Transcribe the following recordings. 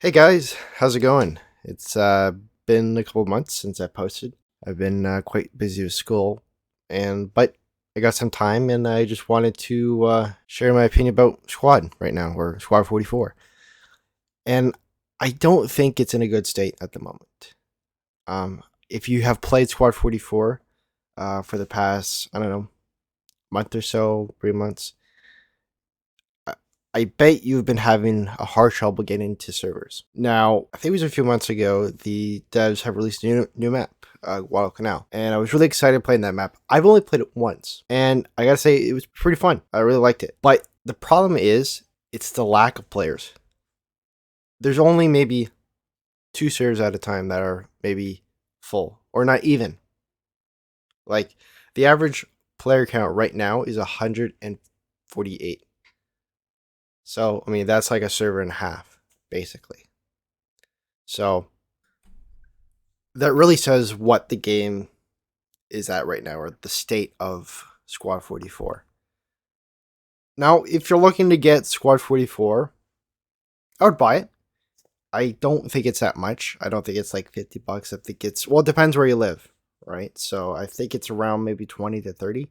Hey guys, how's it going? It's been a couple of months since I posted. I've been quite busy with school, but I got some time, and I just wanted to share my opinion about Squad right now, or Squad 44. And I don't think it's in a good state at the moment. If you have played Squad 44 for the past, I don't know, month or so, 3 months, I I bet you've been having a hard trouble getting into servers. Now, I think it was a few months ago, the devs have released a new map, Guadalcanal, and I was really excited playing that map. I've only played it once, and I gotta say, it was pretty fun. I really liked it. But the problem is, it's the lack of players. There's only maybe two servers at a time that are maybe full, or not even. Like, the average player count right now is 148. So, I mean, that's like a server and a half, basically. So, that really says what the game is at right now, or the state of Squad 44. Now, if you're looking to get Squad 44, I would buy it. I don't think it's that much. I don't think it's like $50. I think it's, well, it depends where you live, right? So I think it's around maybe 20 to 30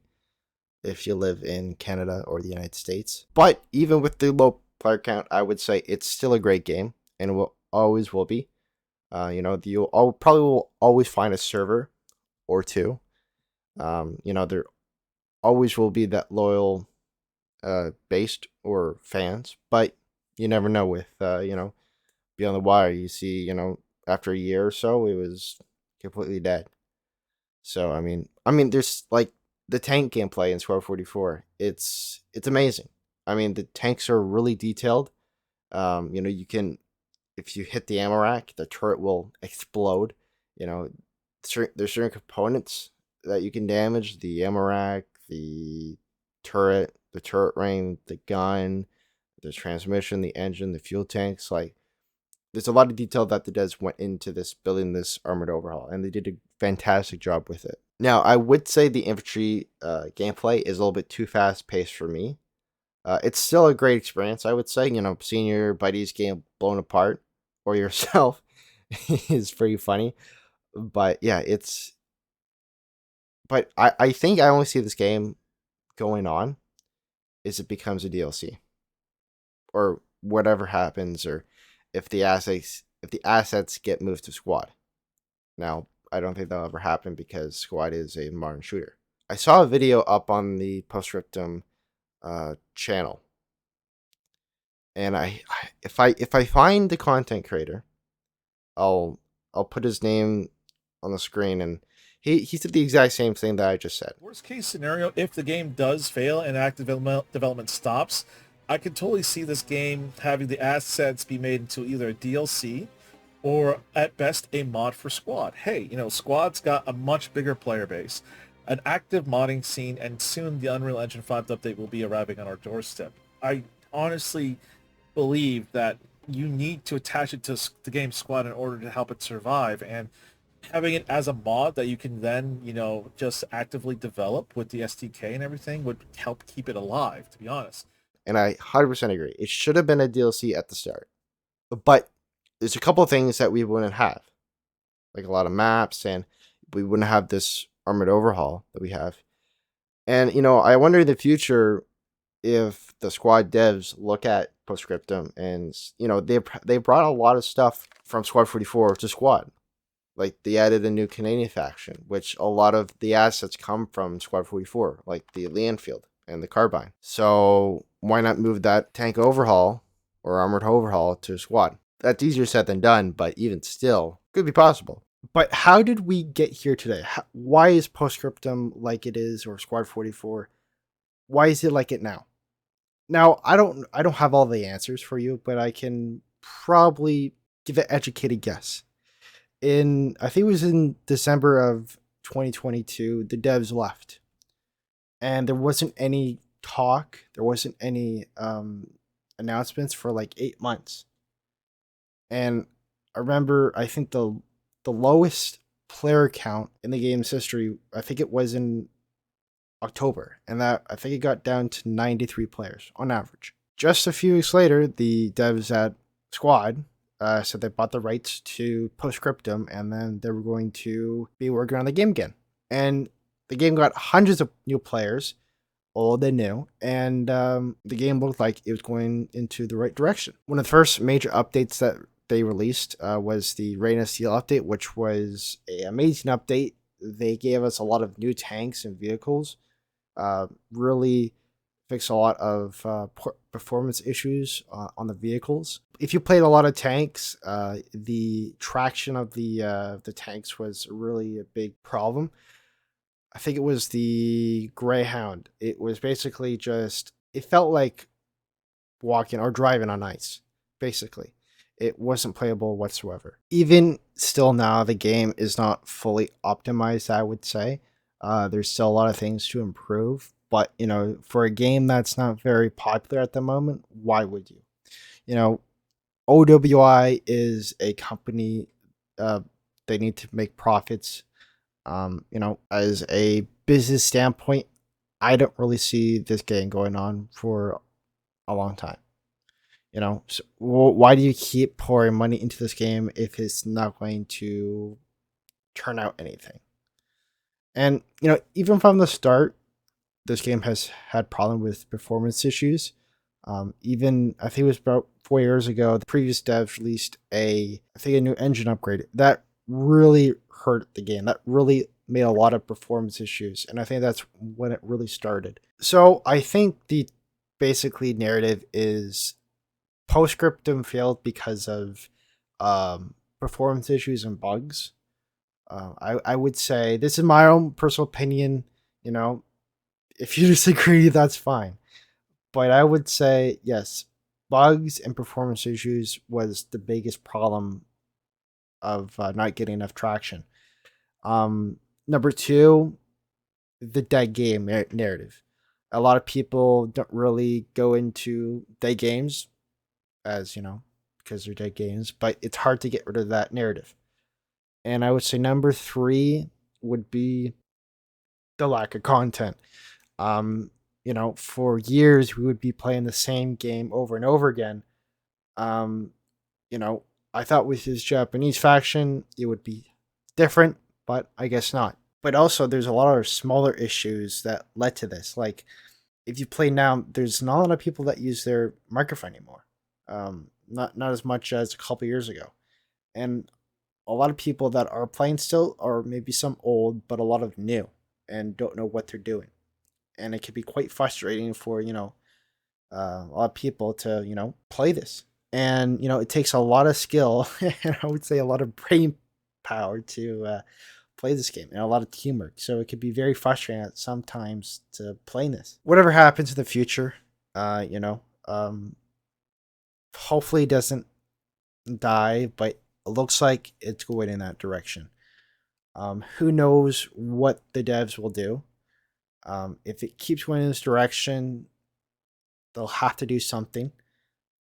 if you live in Canada or the United States. But even with the low player count, I would say it's still a great game, and will always will be. You probably will always find a server or two. There always will be that loyal based or fans, but you never know with Beyond the Wire. You see, after a year or so, it was completely dead. So there's like the tank gameplay in Squad 44. It's amazing. I mean, the tanks are really detailed. You can, if you hit the ammo rack, the turret will explode. You know, there's certain components that you can damage: the ammo rack, the turret ring, the gun, the transmission, the engine, the fuel tanks. Like, there's a lot of detail that the devs went into this building this armored overhaul, and they did a fantastic job with it. Now, I would say the infantry gameplay is a little bit too fast paced for me. It's still a great experience, I would say. Seeing your buddies getting blown apart or yourself is pretty funny. But yeah, I think I only see this game going on is it becomes a DLC or whatever happens, or if the assets get moved to Squad. Now, I don't think that'll ever happen because Squad is a modern shooter. I saw a video up on the Postscriptum channel, and if I find the content creator, I'll I'll put his name on the screen, and he said the exact same thing that I just said. Worst case scenario, if the game does fail and active development stops, I could totally see this game having the assets be made into either a DLC or at best a mod for Squad. Hey, Squad's got a much bigger player base, an active modding scene, and soon the Unreal Engine 5 update will be arriving on our doorstep. I honestly believe that you need to attach it to the game Squad in order to help it survive, and having it as a mod that you can then, just actively develop with the SDK and everything would help keep it alive, to be honest. And I 100% agree. It should have been a DLC at the start. But there's a couple of things that we wouldn't have, like a lot of maps, and we wouldn't have this armored overhaul that we have. And I wonder in the future if the Squad devs look at Postscriptum, and they brought a lot of stuff from Squad 44 to Squad. Like, they added a new Canadian faction, which a lot of the assets come from Squad 44, like the Leonfield and the Carbine. So why not move that tank overhaul or armored overhaul to Squad? That's easier said than done, but even still, could be possible. But how did we get here today? Why is Postscriptum like it is, or Squad 44? Why is it like it now? Now, I don't have all the answers for you, but I can probably give an educated guess. I think it was in December of 2022, the devs left, and there wasn't any talk. There wasn't any announcements for like 8 months. And I remember, I think the lowest player count in the game's history, I think it was in October, and that I think it got down to 93 players on average. Just a few weeks later, the devs at Squad So they bought the rights to Postscriptum, and then they were going to be working on the game again. And the game got hundreds of new players, old and new, and the game looked like it was going into the right direction. One of the first major updates that they released was the Rain of Steel update, which was an amazing update. They gave us a lot of new tanks and vehicles, really fix a lot of performance issues on the vehicles. If you played a lot of tanks, the traction of the tanks was really a big problem. I think it was the Greyhound. It was basically just, it felt like walking or driving on ice, basically. It wasn't playable whatsoever. Even still now, the game is not fully optimized, I would say. There's still a lot of things to improve, but for a game that's not very popular at the moment, why would you? You know, OWI is a company. Uh, they need to make profits. As a business standpoint, I don't really see this game going on for a long time. So why do you keep pouring money into this game if it's not going to turn out anything? And even from the start, this game has had problem with performance issues. Even I think it was about 4 years ago, the previous devs released a new engine upgrade that really hurt the game. That really made a lot of performance issues, and I think that's when it really started. So I think the basically narrative is Postscriptum failed because of performance issues and bugs. I would say this is my own personal opinion. If you disagree, that's fine. But I would say yes, bugs and performance issues was the biggest problem of not getting enough traction. Number two, the dead game narrative. A lot of people don't really go into dead games as because they're dead games, but it's hard to get rid of that narrative. And I would say number three would be the lack of content. For years we would be playing the same game over and over again. Um, I thought with his Japanese faction it would be different, but I guess not. But also, there's a lot of smaller issues that led to this. Like, if you play now, there's not a lot of people that use their microphone anymore. Not as much as a couple years ago, and a lot of people that are playing still are maybe some old, but a lot of new and don't know what they're doing, and it can be quite frustrating for a lot of people to play this, and it takes a lot of skill and I would say a lot of brain power to play this game and a lot of teamwork. So it could be very frustrating at sometimes to play this. Whatever happens in the future, hopefully it doesn't die, but it looks like it's going in that direction. Who knows what the devs will do? If it keeps going in this direction, they'll have to do something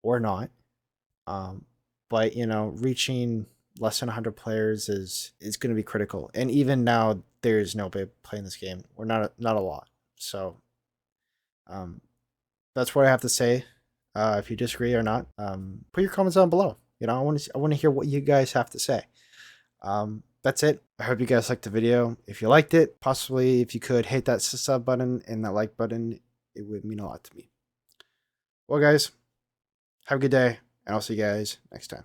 or not. But reaching less than 100 players is going to be critical. And even now, there's nobody playing this game, or not a lot. So, that's what I have to say. If you disagree or not, put your comments down below. I want to hear what you guys have to say. That's it. I hope you guys liked the video. If you liked it, possibly if you could hit that sub button and that like button, it would mean a lot to me. Well, guys, have a good day, and I'll see you guys next time.